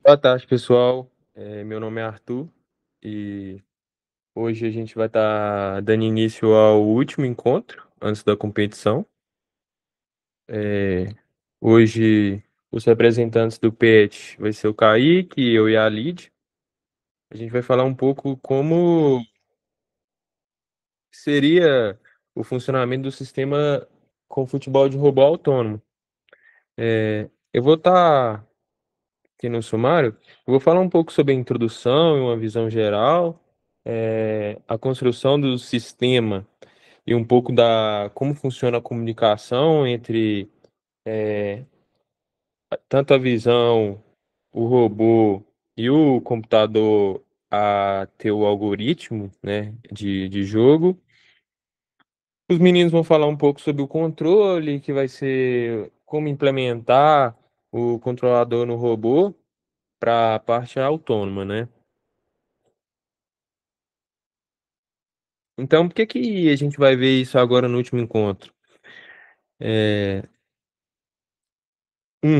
Boa tarde, pessoal. Meu nome é Arthur e hoje a gente vai estar dando início ao último encontro antes da competição. É, Hoje os representantes do PET vai ser o Kaique, eu e a Lid. A gente vai falar um pouco como seria o funcionamento do sistema com futebol de robô autônomo. Eu vou estar aqui no sumário, eu vou falar um pouco sobre a introdução e uma visão geral, a construção do sistema e um pouco da como funciona a comunicação entre tanto a visão, o robô e o computador a ter o algoritmo, né, de jogo. Os meninos vão falar um pouco sobre o controle, que vai ser como implementar o controlador no robô para a parte autônoma, né? Então, por que que a gente vai ver isso agora no último encontro?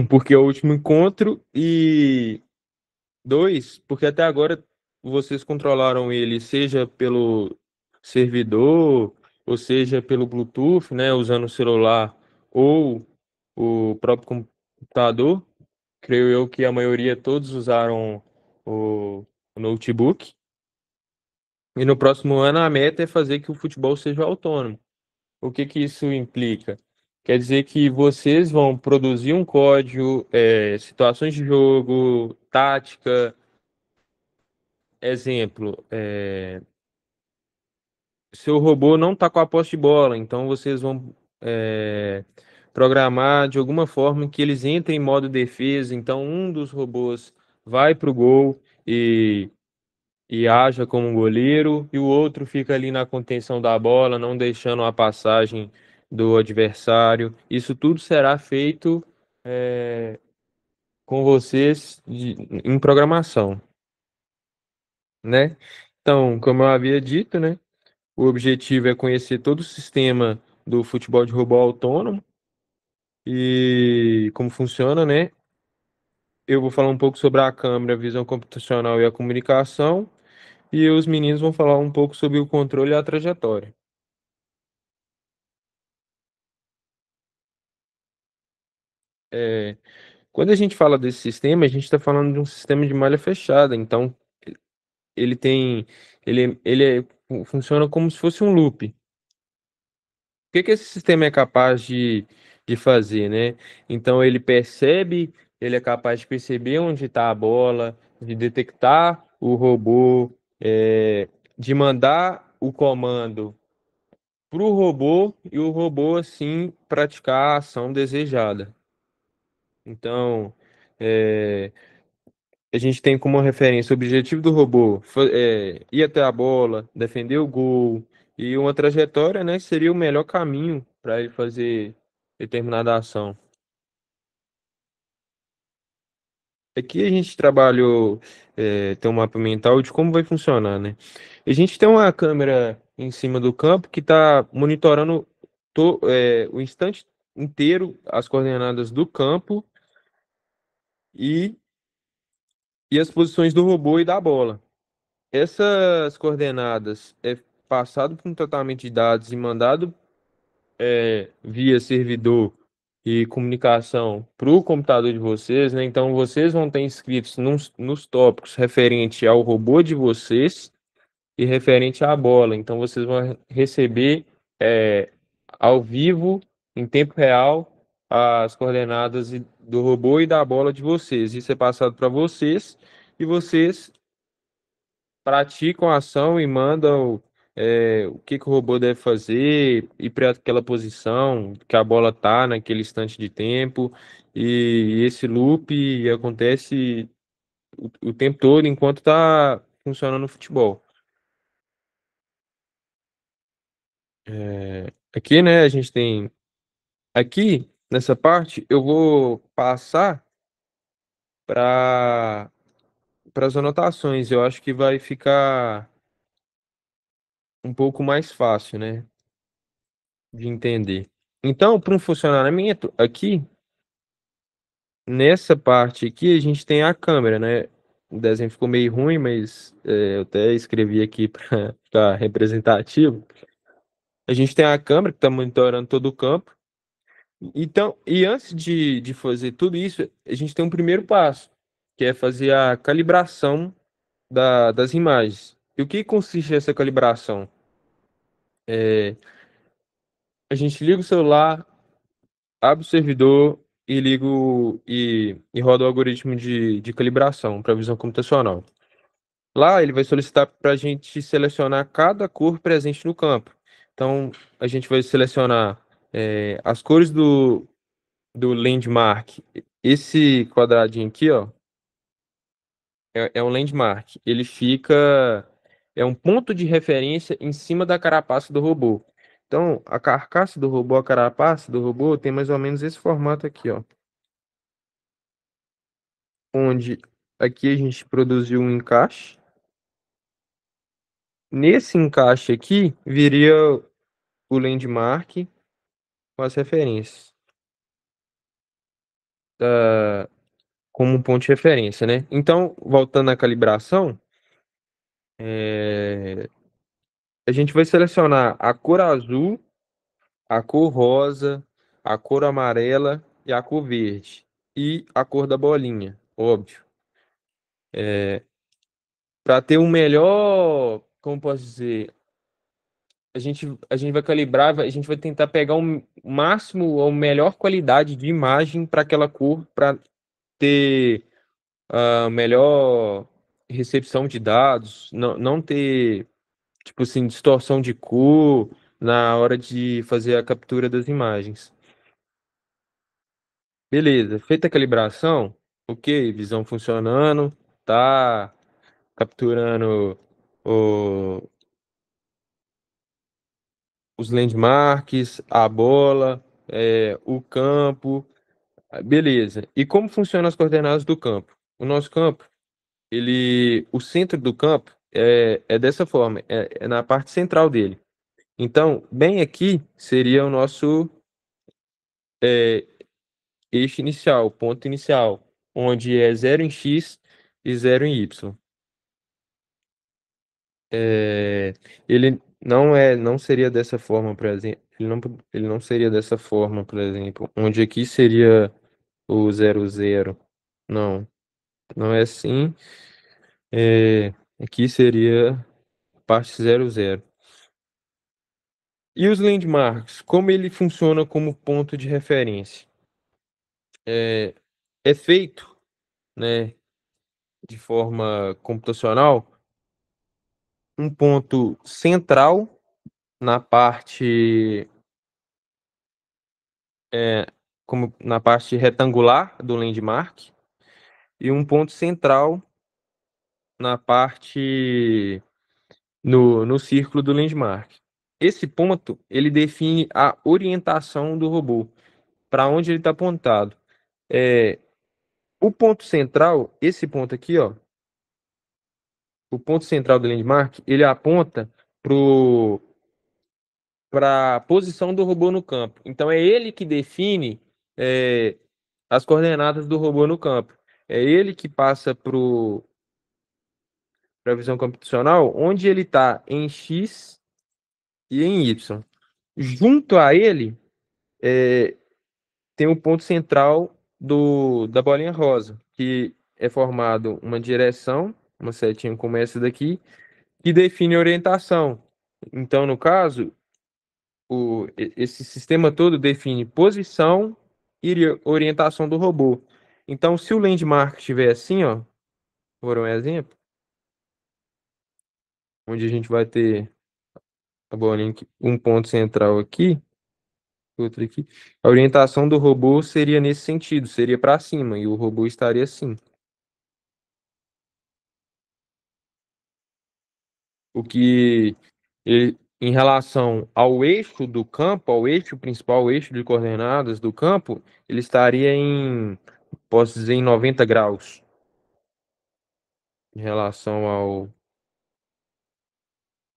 Porque é o último encontro e dois, porque até agora vocês controlaram ele, seja pelo servidor, ou seja pelo Bluetooth, né, usando o celular ou o próprio computador. Creio eu que a maioria todos usaram o notebook. E no próximo ano a meta é fazer que o futebol seja autônomo. O que que isso implica? Quer dizer que vocês vão produzir um código, situações de jogo, tática, exemplo, seu robô não está com a posse de bola, então vocês vão programar de alguma forma que eles entrem em modo defesa, então um dos robôs vai para o gol e haja como um goleiro, e o outro fica ali na contenção da bola, não deixando a passagem do adversário. Isso tudo será feito com vocês em programação, né? Então, como eu havia dito, né? O objetivo é conhecer todo o sistema do futebol de robô autônomo e como funciona, né? Eu vou falar um pouco sobre a câmera, a visão computacional e a comunicação, e os meninos vão falar um pouco sobre o controle e a trajetória. É, Quando a gente fala desse sistema, a gente está falando de um sistema de malha fechada, então ele tem, funciona como se fosse um loop. O que que esse sistema é capaz de fazer, né? Então ele é capaz de perceber onde está a bola, de detectar o robô, de mandar o comando para o robô e o robô assim praticar a ação desejada. Então, é, a gente tem como referência o objetivo do robô ir até a bola, defender o gol e uma trajetória, né, seria o melhor caminho para ele fazer determinada ação. Aqui a gente trabalhou, tem um mapa mental de como vai funcionar, né? A gente tem uma câmera em cima do campo que está monitorando o instante inteiro as coordenadas do campo e, e as posições do robô e da bola. Essas coordenadas é passado para um tratamento de dados e mandado via servidor e comunicação para o computador de vocês, né? Então vocês vão ter inscritos nos tópicos referente ao robô de vocês e referente à bola. Então vocês vão receber é, ao vivo, em tempo real, as coordenadas do robô e da bola de vocês. Isso é passado para vocês e vocês praticam a ação e mandam o que que o robô deve fazer, ir para aquela posição que a bola tá naquele instante de tempo. E esse loop acontece o tempo todo enquanto está funcionando o futebol. Aqui, né, a gente tem. Aqui, nessa parte, eu vou passar para as anotações. Eu acho que vai ficar um pouco mais fácil, né, de entender. Então, para um funcionamento aqui, nessa parte aqui a gente tem a câmera, né? O desenho ficou meio ruim, mas eu até escrevi aqui para ficar representativo. A gente tem a câmera que está monitorando todo o campo. Então, e antes de fazer tudo isso, a gente tem um primeiro passo, que é fazer a calibração das imagens. E o que consiste essa calibração? É, a gente liga o celular, abre o servidor e e roda o algoritmo de calibração para visão computacional. Lá ele vai solicitar para a gente selecionar cada cor presente no campo. Então, a gente vai selecionar as cores do landmark. Esse quadradinho aqui, ó, é um landmark. Ele fica. É um ponto de referência em cima da carapaça do robô. Então, a carcaça do robô, a carapaça do robô tem mais ou menos esse formato aqui, ó. Onde aqui a gente produziu um encaixe. Nesse encaixe aqui, viria o landmark com as referências, como um ponto de referência, né? Então, voltando à calibração, é, a gente vai selecionar a cor azul, a cor rosa, a cor amarela e a cor verde. E a cor da bolinha, óbvio. Para ter um melhor, como posso dizer, a gente vai calibrar, a gente vai tentar pegar o máximo ou melhor qualidade de imagem para aquela cor, para ter a melhor recepção de dados, não ter, tipo assim, distorção de cor na hora de fazer a captura das imagens. Beleza, feita a calibração, ok, visão funcionando, tá capturando o- os landmarks, a bola, o campo, beleza. E como funcionam as coordenadas do campo? O nosso campo, o centro do campo é dessa forma, é na parte central dele. Então, bem aqui seria o nosso é, eixo inicial, ponto inicial, onde é zero em x e zero em y. É, ele não seria dessa forma, por exemplo. Ele não seria dessa forma, por exemplo, onde aqui seria o zero zero. Não, não é assim. Aqui seria a parte zero zero. E os landmarks, como ele funciona como ponto de referência? É, é feito, né, de forma computacional, um ponto central na parte, é, como na parte retangular do landmark e um ponto central na parte no círculo do landmark. Esse ponto ele define a orientação do robô, para onde ele está apontado. É, o ponto central, esse ponto aqui, ó, o ponto central do landmark, ele aponta para a posição do robô no campo. Então é ele que define é, as coordenadas do robô no campo. É ele que passa para a visão computacional onde ele está em X e em Y. Junto a ele é, tem o ponto central da bolinha rosa, que é formado uma direção, uma setinha como essa daqui, que define a orientação. Então, no caso, esse sistema todo define posição e orientação do robô. Então, se o landmark estiver assim, ó, por um exemplo, onde a gente vai ter a bolinha um ponto central aqui, outro aqui, a orientação do robô seria nesse sentido, seria para cima, e o robô estaria assim. O que em relação ao eixo do campo, ao eixo principal, o eixo de coordenadas do campo, ele estaria posso dizer, em 90 graus em relação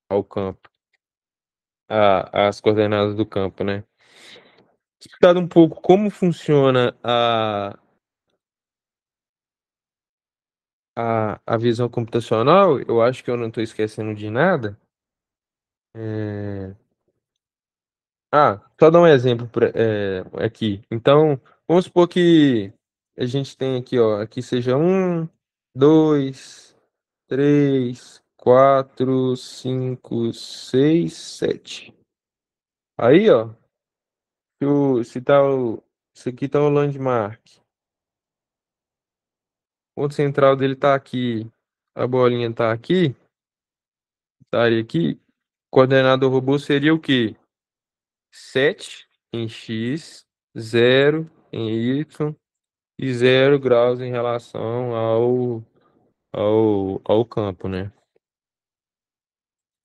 ao campo, às coordenadas do campo, né? Explicado um pouco como funciona a visão computacional, eu acho que eu não estou esquecendo de nada. É, só dar um exemplo aqui. Então, vamos supor que a gente tem aqui, ó, aqui seja um, dois, três, quatro, cinco, seis, sete. Aí, ó, se tá isso aqui tá o landmark. O ponto central dele tá aqui. A bolinha tá aqui, estaria aqui. Coordenada do robô seria o quê? 7 em x, 0 em y e 0 graus em relação ao campo, né?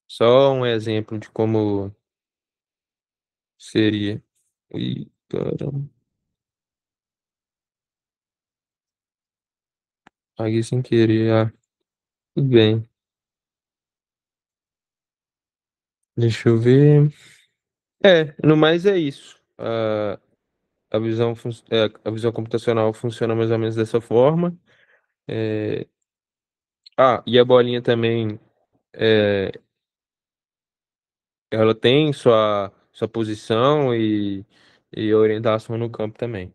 Só um exemplo de como seria. Ih, caramba. Paguei sem querer. Tudo bem. Deixa eu ver. No mais é isso. A visão computacional funciona mais ou menos dessa forma. É, e a bolinha também, é, ela tem sua posição e orientação no campo também.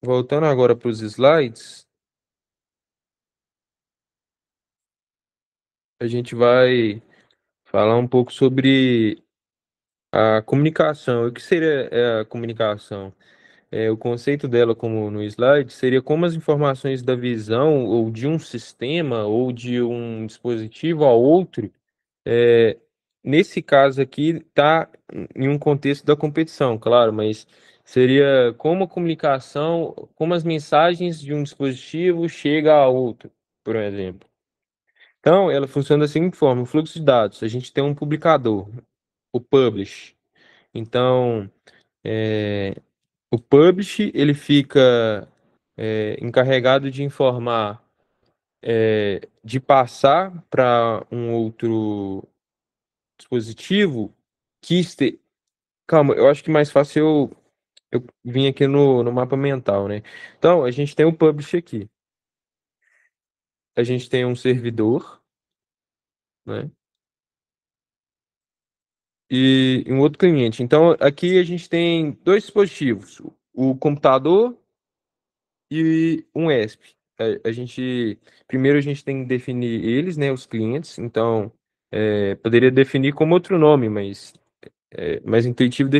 Voltando agora para os slides, a gente vai falar um pouco sobre a comunicação. O que seria a comunicação? O conceito dela, como no slide, seria como as informações da visão ou de um sistema ou de um dispositivo a outro. É, Nesse caso aqui, está em um contexto da competição, claro, mas seria como a comunicação, como as mensagens de um dispositivo chega a outro, por exemplo. Então, ela funciona da seguinte forma: o fluxo de dados. A gente tem um publicador, o publish. Então, é, o publish ele fica encarregado de informar, de passar para um outro dispositivo que este... Calma, eu acho que mais fácil eu vim aqui no mapa mental, né? Então, a gente tem o publish aqui. A gente tem um servidor, né? E um outro cliente. Então, aqui a gente tem dois dispositivos, o computador e um ESP. Primeiro a gente tem que definir eles, né, os clientes. Então, poderia definir como outro nome, mas é mais intuitivo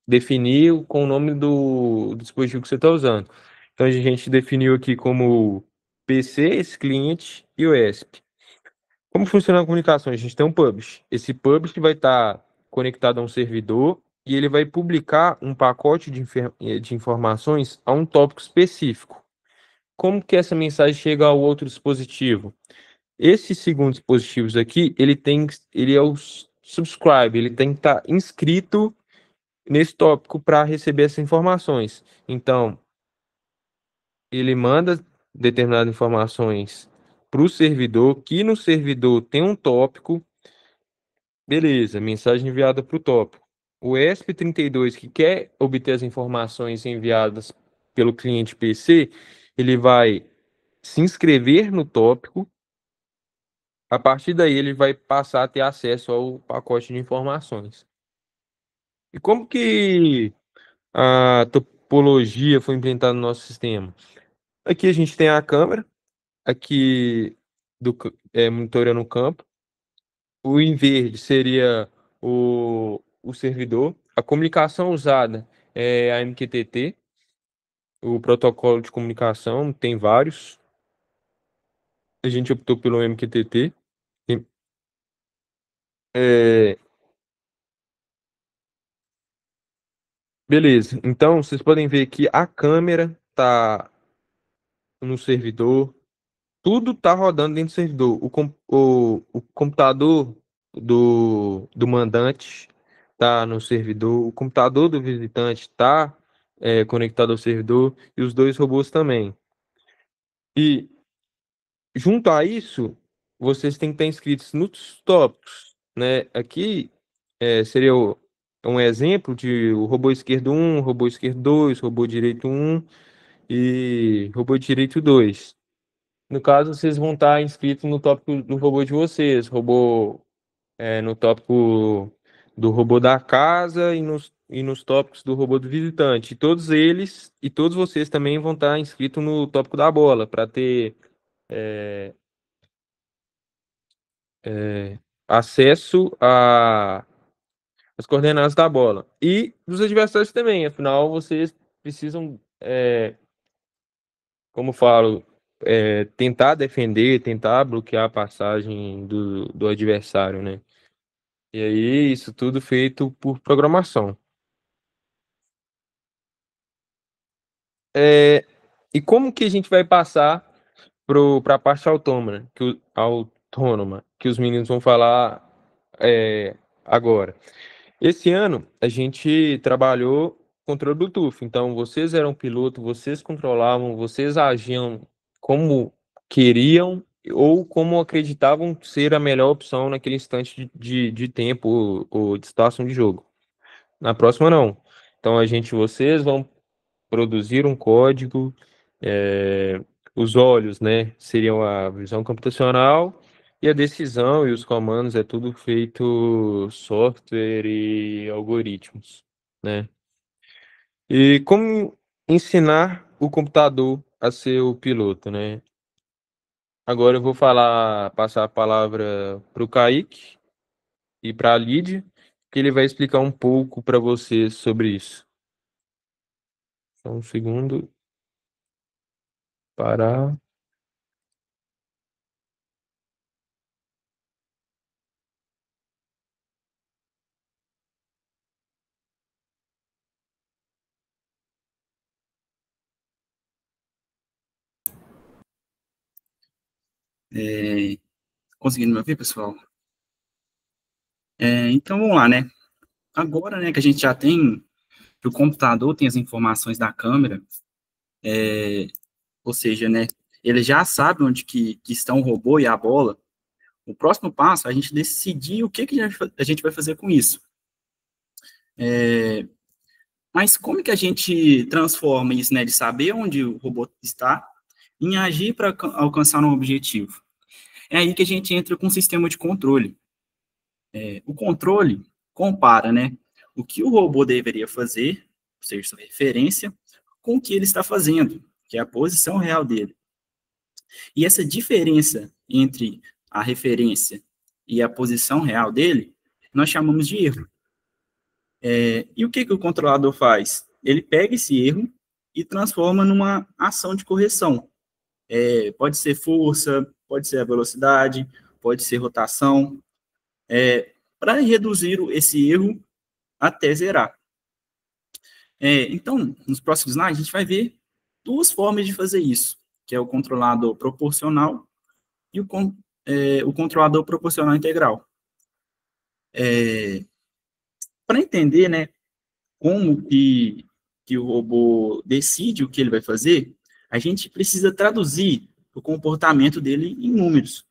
definir com o nome do dispositivo que você está usando. Então, a gente definiu aqui como PC, esse cliente e o ESP. Como funciona a comunicação? A gente tem um publish. Esse publish vai estar conectado a um servidor e ele vai publicar um pacote de informações a um tópico específico. Como que essa mensagem chega ao outro dispositivo? Esse segundo dispositivo aqui, ele é o subscribe, ele tem que estar inscrito nesse tópico para receber essas informações. Então, ele manda determinadas informações para o servidor, que no servidor tem um tópico. Beleza, mensagem enviada para o tópico. O ESP32, que quer obter as informações enviadas pelo cliente PC, ele vai se inscrever no tópico. A partir daí, ele vai passar a ter acesso ao pacote de informações. E como que a topologia foi implementada no nosso sistema? Aqui a gente tem a câmera, aqui monitorando o campo. O em verde seria o servidor. A comunicação usada é a MQTT, o protocolo de comunicação, tem vários. A gente optou pelo MQTT. E, é, Beleza, então vocês podem ver que a câmera está no servidor, tudo está rodando dentro do servidor. O computador do mandante está no servidor, o computador do visitante está conectado ao servidor e os dois robôs também. E junto a isso, vocês têm que estar inscritos nos tópicos, né? Aqui seria um exemplo de o robô esquerdo um, robô esquerdo 2, robô direito um e robô direito 2. No caso, vocês vão estar inscritos no tópico do robô de vocês, no tópico do robô da casa e nos tópicos do robô do visitante. E todos eles e todos vocês também vão estar inscritos no tópico da bola, para ter acesso às coordenadas da bola. E dos adversários também, afinal, vocês precisam, como falo, tentar defender, tentar bloquear a passagem do adversário, né? E aí, isso tudo feito por programação. É, e como que a gente vai passar para a parte autônoma, que os meninos vão falar agora? Esse ano a gente trabalhou controle Bluetooth, então vocês eram piloto, vocês controlavam, vocês agiam como queriam ou como acreditavam ser a melhor opção naquele instante de tempo ou de situação de jogo. Na próxima, não. Então vocês vão produzir um código, é, os olhos, né, seriam a visão computacional e a decisão e os comandos é tudo feito software e algoritmos, né? E como ensinar o computador a ser o piloto, né? Agora eu vou passar a palavra para o Kaique e para a Lídia, que ele vai explicar um pouco para vocês sobre isso. Só um segundo para. Conseguindo me ouvir, pessoal? Então, vamos lá, né? Agora, né, que a gente já tem, que o computador tem as informações da câmera, ou seja, né, ele já sabe onde que estão o robô e a bola. O próximo passo é a gente decidir o que a gente vai fazer com isso. Mas como que a gente transforma isso, né, de saber onde o robô está, em agir para alcançar um objetivo? É aí que a gente entra com o sistema de controle. O controle compara, né, o que o robô deveria fazer, ou seja, sua referência, com o que ele está fazendo, que é a posição real dele. E essa diferença entre a referência e a posição real dele, nós chamamos de erro. E o que o controlador faz? Ele pega esse erro e transforma numa ação de correção. Pode ser força, pode ser a velocidade, pode ser rotação, para reduzir esse erro até zerar. Então, nos próximos slides, a gente vai ver duas formas de fazer isso, que é o controlador proporcional e o controlador proporcional integral. Para entender, né, como que o robô decide o que ele vai fazer, a gente precisa traduzir o comportamento dele em números.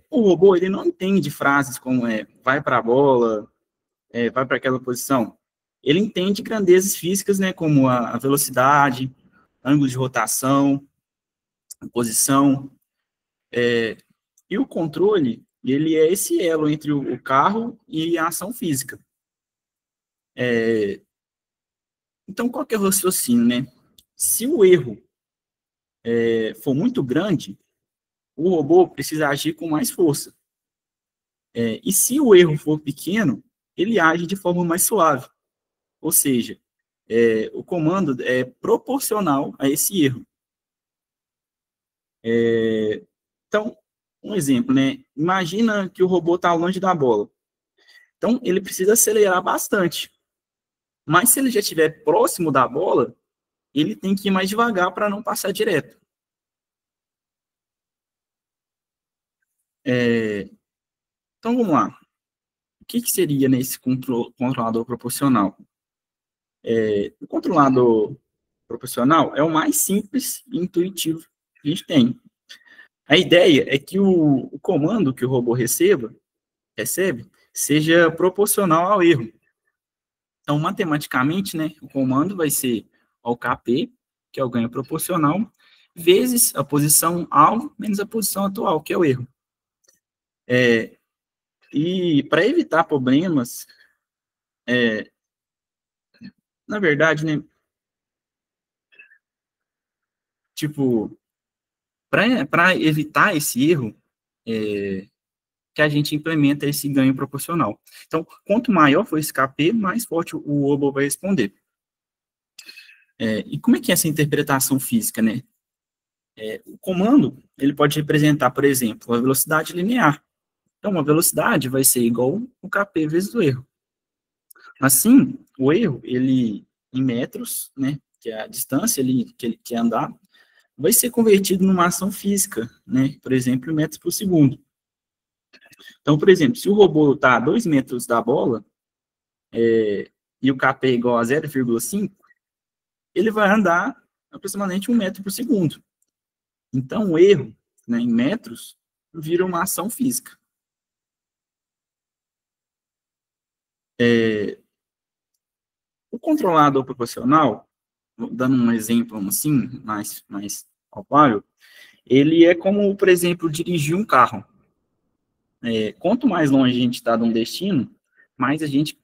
O robô, ele não entende frases como vai para a bola, vai para aquela posição. Ele entende grandezas físicas, né, como a velocidade, ângulo de rotação, posição, e o controle, ele é esse elo entre o carro e a ação física. Então, qual que é o raciocínio, né? Se o erro for muito grande, o robô precisa agir com mais força. E se o erro for pequeno, ele age de forma mais suave. Ou seja, o comando é proporcional a esse erro. Então, um exemplo, né? Imagina que o robô está longe da bola. Então, ele precisa acelerar bastante. Mas se ele já estiver próximo da bola, ele tem que ir mais devagar para não passar direto. Então, vamos lá. O que seria nesse controlador proporcional? O controlador proporcional é o mais simples e intuitivo que a gente tem. A ideia é que o comando que o robô recebe seja proporcional ao erro. Então, matematicamente, né, o comando vai ser o KP, que é o ganho proporcional, vezes a posição alvo menos a posição atual, que é o erro. E para evitar problemas, na verdade, né, tipo, para evitar esse erro, que a gente implementa esse ganho proporcional. Então, quanto maior for esse KP, mais forte o robô vai responder. E como é que é essa interpretação física, né? O comando, ele pode representar, por exemplo, a velocidade linear. Então, a velocidade vai ser igual o KP vezes o erro. Assim, o erro, ele, em metros, né, que é a distância que ele quer andar, vai ser convertido numa ação física, né, por exemplo, em metros por segundo. Então, por exemplo, se o robô está a 2 metros da bola, e o KP é igual a 0,5, ele vai andar aproximadamente 1 metro por segundo. Então, o erro, né, em metros, vira uma ação física. O controlador proporcional, dando um exemplo assim, mais palpável, ele é como, por exemplo, dirigir um carro. Quanto mais longe a gente está de um destino, mais a gente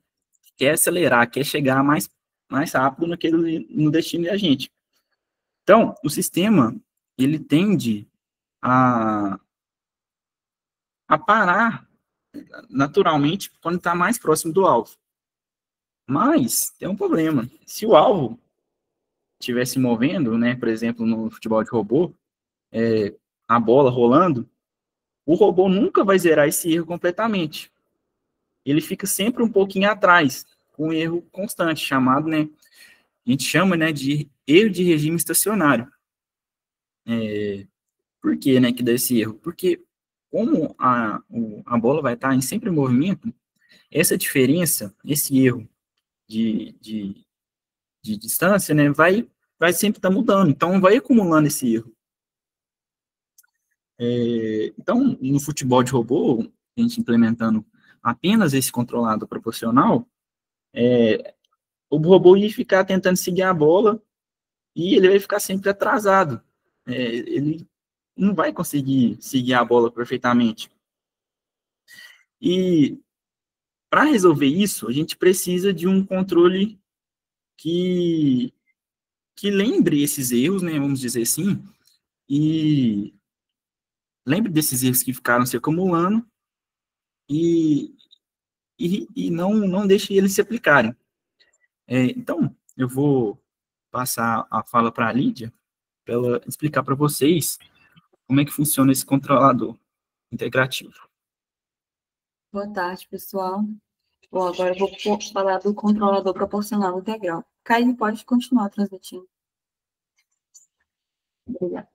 quer acelerar, quer chegar mais rápido no destino da gente. Então, o sistema, ele tende a parar naturalmente quando está mais próximo do alvo. Mas tem um problema. Se o alvo estiver se movendo, né, por exemplo, no futebol de robô, a bola rolando, o robô nunca vai zerar esse erro completamente. Ele fica sempre um pouquinho atrás, com um erro constante, chamado, né, a gente chama, né, de erro de regime estacionário. Por que, né, que dá esse erro? Porque como a bola vai estar sempre em movimento, essa diferença, esse erro de distância, né, vai sempre estar mudando. Então, vai acumulando esse erro. Então, no futebol de robô, a gente implementando apenas esse controlado proporcional, o robô ia ficar tentando seguir a bola e ele vai ficar sempre atrasado. Ele não vai conseguir seguir a bola perfeitamente. E para resolver isso, a gente precisa de um controle que lembre esses erros, né, vamos dizer assim, e lembre desses erros que ficaram se acumulando e não deixe eles se aplicarem. Então, eu vou passar a fala para a Lídia, para ela explicar para vocês como é que funciona esse controlador integrativo. Boa tarde, pessoal. Bom, agora eu vou falar do controlador proporcional integral. Caio, pode continuar transmitindo. Obrigada.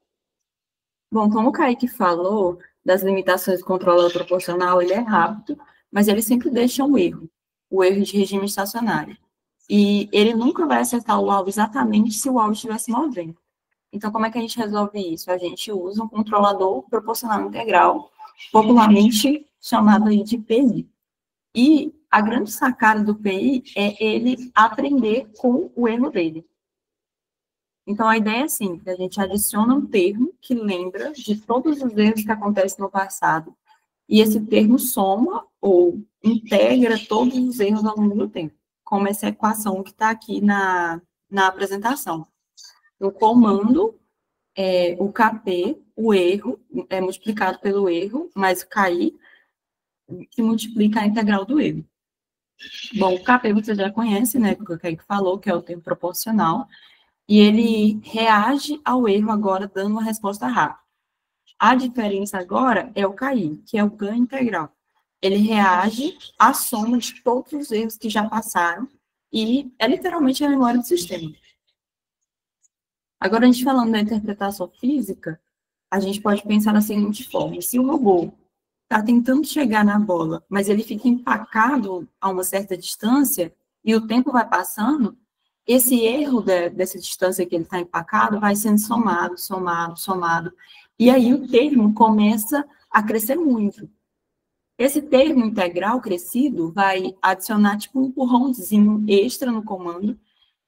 Bom, como o Kaique falou das limitações do controlador proporcional, ele é rápido, mas ele sempre deixa um erro, o erro de regime estacionário. E ele nunca vai acertar o alvo exatamente se o alvo estiver se movendo. Então, como é que a gente resolve isso? A gente usa um controlador proporcional integral, popularmente chamado aí de PI. E a grande sacada do PI é ele aprender com o erro dele. Então, a ideia é assim, que a gente adiciona um termo que lembra de todos os erros que acontecem no passado. E esse termo soma ou integra todos os erros ao longo do tempo, como essa equação que está aqui na apresentação. O comando, o KP, o erro, é multiplicado pelo erro, mais o KI, que multiplica a integral do erro. Bom, o KP você já conhece, né, que o Kaique falou, que é o termo proporcional, e ele reage ao erro agora dando uma resposta rápida. A diferença agora é o KI, que é o ganho integral. Ele reage à soma de todos os erros que já passaram e é literalmente a memória do sistema. Agora, a gente falando da interpretação física, a gente pode pensar da seguinte forma: se o robô está tentando chegar na bola, mas ele fica empacado a uma certa distância e o tempo vai passando, esse erro dessa distância que ele está empacado vai sendo somado, e aí o termo começa a crescer muito. Esse termo integral crescido vai adicionar tipo um empurrãozinho extra no comando,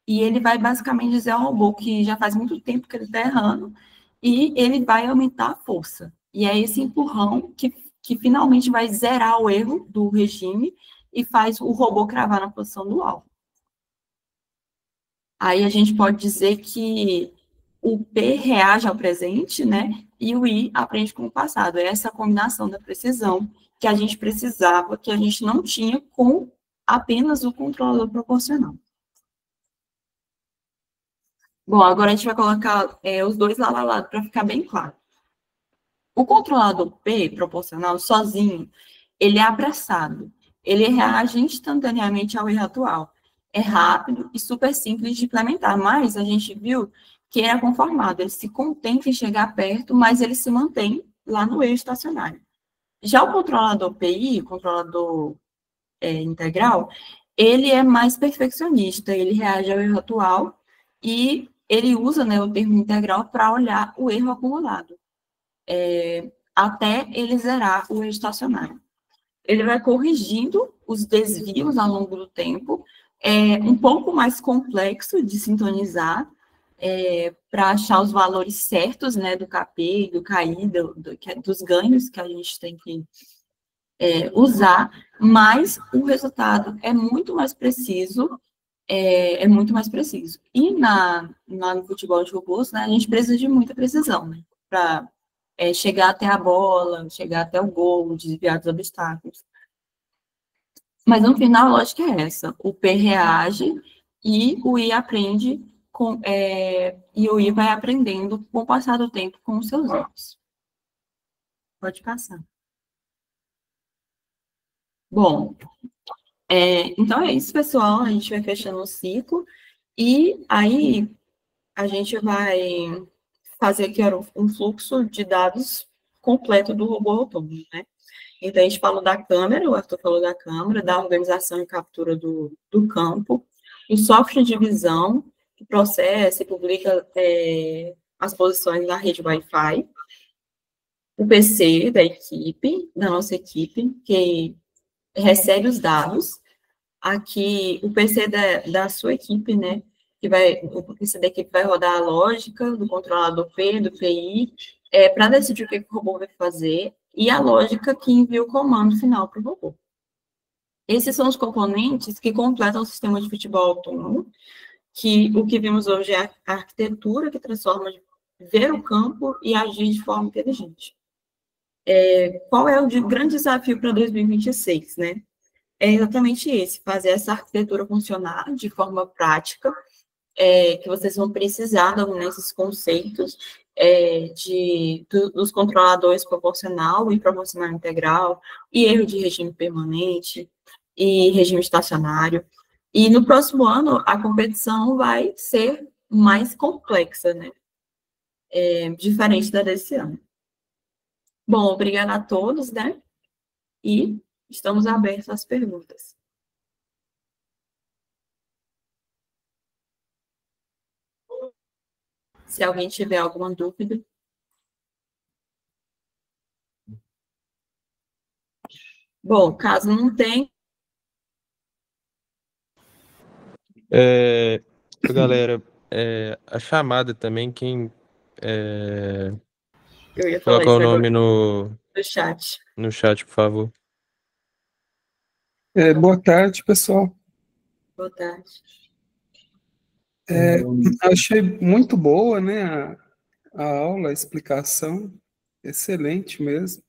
e ele vai basicamente dizer ao robô que já faz muito tempo que ele está errando, e ele vai aumentar a força. E é esse empurrão que finalmente vai zerar o erro do regime e faz o robô cravar na posição do alvo. Aí a gente pode dizer que o P reage ao presente, né? E o I aprende com o passado. É essa combinação da precisão que a gente precisava, que a gente não tinha com apenas o controlador proporcional. Bom, agora a gente vai colocar os dois lado a lado para ficar bem claro. O controlador P proporcional sozinho, ele é apressado. Ele reage instantaneamente ao erro atual. É rápido e super simples de implementar, mas a gente viu que ele é conformado, ele se contenta em chegar perto, mas ele se mantém lá no eixo estacionário. Já o controlador PI, o controlador integral, ele é mais perfeccionista, ele reage ao erro atual e ele usa, né, o termo integral para olhar o erro acumulado, até ele zerar o eixo estacionário. Ele vai corrigindo os desvios ao longo do tempo, um pouco mais complexo de sintonizar, para achar os valores certos, né, do KP, do KI, dos ganhos que a gente tem que usar, mas o resultado é muito mais preciso, E no futebol de robôs, né, a gente precisa de muita precisão, né, para chegar até a bola, chegar até o gol, desviar dos obstáculos. Mas no final a lógica é essa: o P reage e o I aprende e o I vai aprendendo com o passar do tempo com os seus erros. Pode passar. Bom, então é isso, pessoal. A gente vai fechando o ciclo e aí a gente vai fazer aqui um fluxo de dados completo do robô autônomo, né? Então, a gente falou da câmera, o Arthur falou da câmera, da organização e captura do campo, o software de visão, que processa e publica as posições na rede Wi-Fi, o PC da nossa equipe, que recebe os dados, aqui o PC da sua equipe, né, o PC da equipe vai rodar a lógica do controlador P, do PI, para decidir o que o robô vai fazer, e a lógica que envia o comando final para o robô. Esses são os componentes que completam o sistema de futebol autônomo, que o que vimos hoje é a arquitetura que transforma ver o campo e agir de forma inteligente. Qual é o grande desafio para 2026, né? É exatamente esse: fazer essa arquitetura funcionar de forma prática, que vocês vão precisar dominar esses conceitos dos controladores proporcional e proporcional integral, e erro de regime permanente, e regime estacionário. E no próximo ano, a competição vai ser mais complexa, né? Diferente da desse ano. Bom, obrigada a todos, né? E estamos abertos às perguntas. Se alguém tiver alguma dúvida. Bom, caso não tenha. Galera, a chamada também, quem Eu ia falar colocar o isso nome agora no chat, por favor. Boa tarde, pessoal. Boa tarde. Achei muito boa, né, a aula, a explicação, excelente mesmo,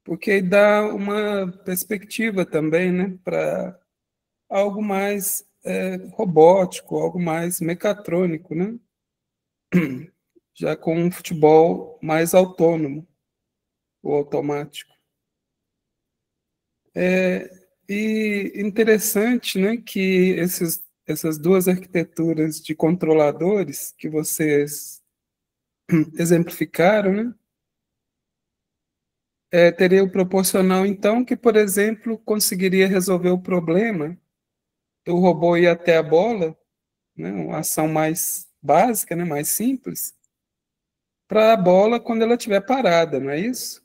porque dá uma perspectiva também, né, para algo mais robótico, algo mais mecatrônico, né, já com um futebol mais autônomo ou automático. E interessante, né, que essas duas arquiteturas de controladores que vocês exemplificaram, né, teria o proporcional, então, que, por exemplo, conseguiria resolver o problema do robô ir até a bola, né, uma ação mais básica, né, mais simples, para a bola quando ela estiver parada, não é isso?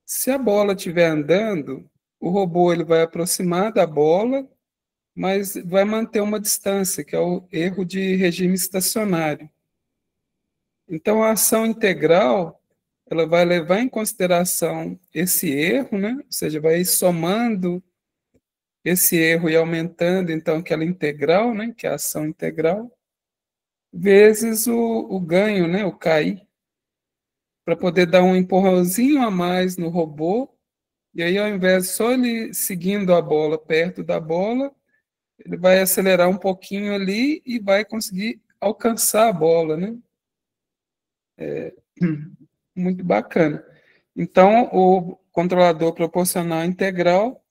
Se a bola estiver andando, o robô ele vai aproximar da bola, mas vai manter uma distância, que é o erro de regime estacionário. Então, a ação integral, ela vai levar em consideração esse erro, né? Ou seja, vai ir somando esse erro e aumentando, então, aquela integral, né? Que é a ação integral, vezes o ganho, né? O KI, para poder dar um empurrãozinho a mais no robô, e aí, ao invés de só ele seguindo a bola perto da bola, ele vai acelerar um pouquinho ali e vai conseguir alcançar a bola, né? Muito bacana. Então, o controlador proporcional integral,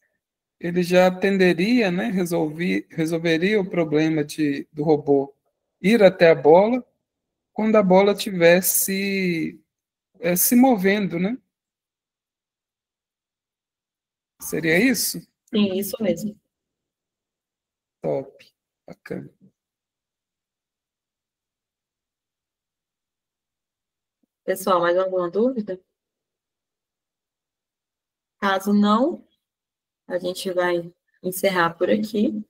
ele já tenderia, né, resolveria o problema do robô ir até a bola quando a bola estivesse se movendo, né? Seria isso? Sim, isso mesmo. Top, bacana. Pessoal, mais alguma dúvida? Caso não, a gente vai encerrar por aqui.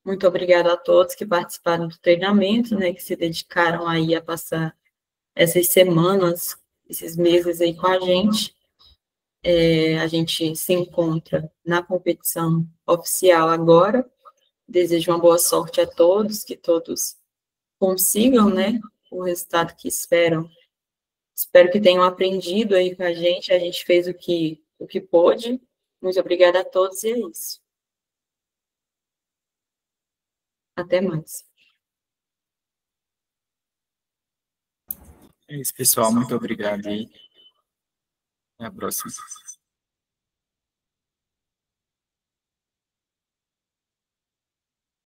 Muito obrigada a todos que participaram do treinamento, né, que se dedicaram aí a passar essas semanas, esses meses aí com a gente. A gente se encontra na competição oficial agora. Desejo uma boa sorte a todos, que todos consigam, né, o resultado que esperam. Espero que tenham aprendido aí com a gente fez o que pôde. Muito obrigada a todos e é isso. Até mais. É isso, pessoal. Muito obrigado aí. Até a próxima.